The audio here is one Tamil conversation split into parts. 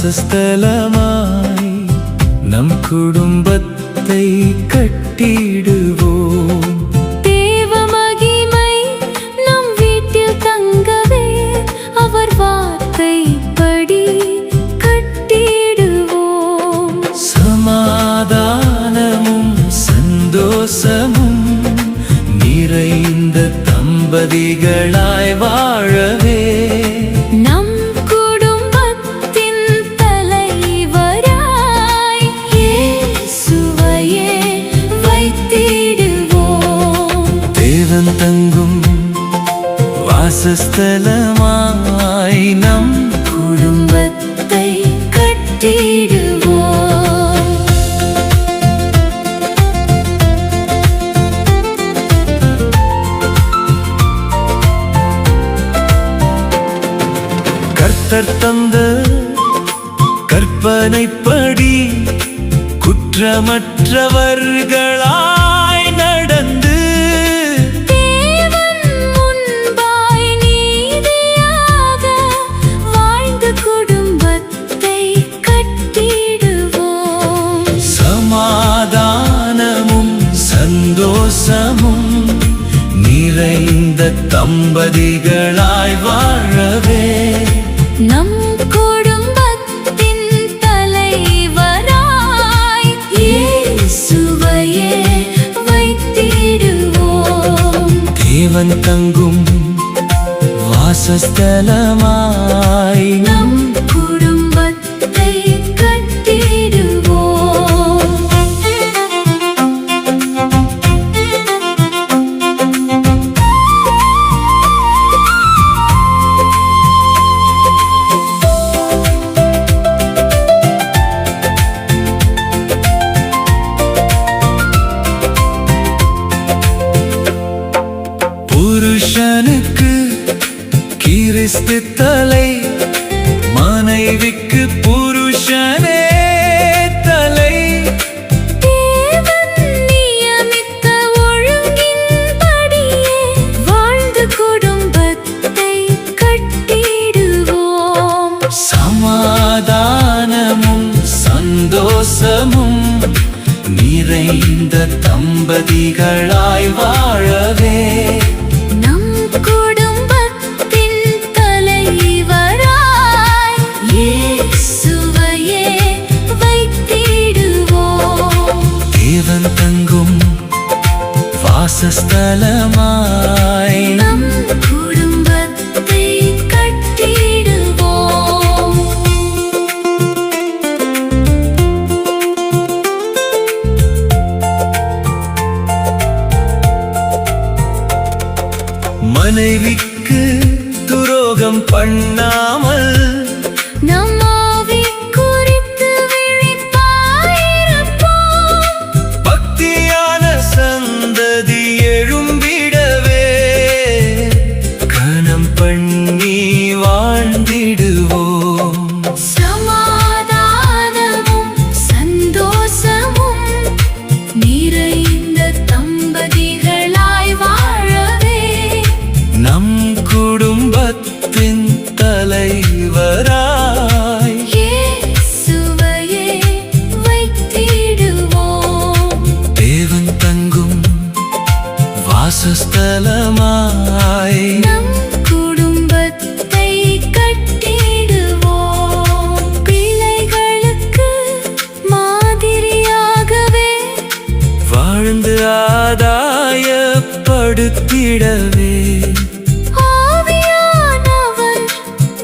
வாசஸ்தலமாய் நம் குடும்பத்தை கட்டிடுவோம். தேவ மகிமை நம் வீட்டில் தங்கவே அவர் வார்த்தைப்படி கட்டிடுவோம். சமாதானமும் சந்தோஷமும் நிறைந்த தம்பதிகளாய் வாழவே நம் குடும்பத்தின் தலைவராய் இயேசுவையே வைத்திடுவோம். தேவன் தங்கும் வாசஸ்தலமாய் நம் குடும்பத்தை கட்டிடுவோம். கர்த்தர் தந்த கற்பனைப்படி குற்றமற்றவர்களாய் நடந்து தேவன் முன்பாய் நீதியாக வாழ்ந்து குடும்பத்தை கட்டிடுவோம். சமாதானமும் சந்தோஷமும் நிறைந்த தம்பதிகளாய் வாழவே நம் குடும்பத்தின் தலைவராய் இயேசுவையே வைத்திடுவோம். தேவன் தங்கும் வாசஸ்தலமாய் நம் குடும்பத்தை கட்டிடுவோம். புருஷனுக்கு கிறிஸ்து தலை, மனைவிக்கு புருஷனே தலை. தேவன் நியமித்த ஒழுங்கின்படியே வாழ்ந்து குடும்பத்தை கட்டிடுவோம். சமாதானமும் சந்தோஷமும் நிறைந்த தம்பதிகளாய் வாழவே நம் குடும்பத்தின் தலைவராய் இயேசுவையே வைத்திடுவோம். தேவன் தங்கும் வாசஸ்தலமாய் நம் குடும்பத்தை கட்டிடுவோம். மனைவிக்கு துரோகம் பண்ணாமல் நம் ஆவி குறித்து விழிப்பாயிருப்போம். பக்தியான சந்ததி எழும்பிடவே கனம் பண்ணி வாழ்ந்திடுவோம். சமாதானமும் சந்தோஷமும் நிறைந்த தம்பதிகளாய் வாழவே நம் குடும்பத்தின் தலைவராய் இயேசுவையே வைத்திடுவோம். தேவன் தங்கும் வாசஸ்தலமாய் நம் குடும்பத்தை கட்டிடுவோம். பிள்ளைகளுக்கு மாதிரியாகவே வாழ்ந்து ஆதாயப்படுத்திடவே ஆவியானவர்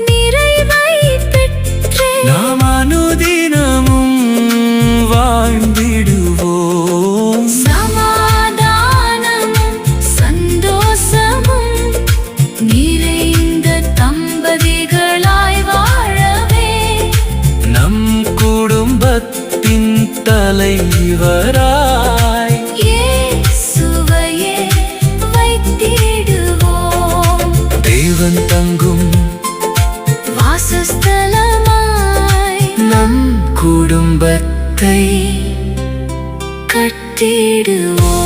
நிறைவை பெற்றே நாம் அனுதினமும் வாழ்ந்திடுவோம். சமாதானமும் சந்தோஷமும் நிறைந்த தம்பதிகளாய் வாழவே நம் குடும்பத்தின் தலைவராய் இயேசுவையே வைத்திடுவோம். தேவன் தங்கும் வாசஸ்தலமாய் நம் குடும்பத்தை கட்டிடுவோம்.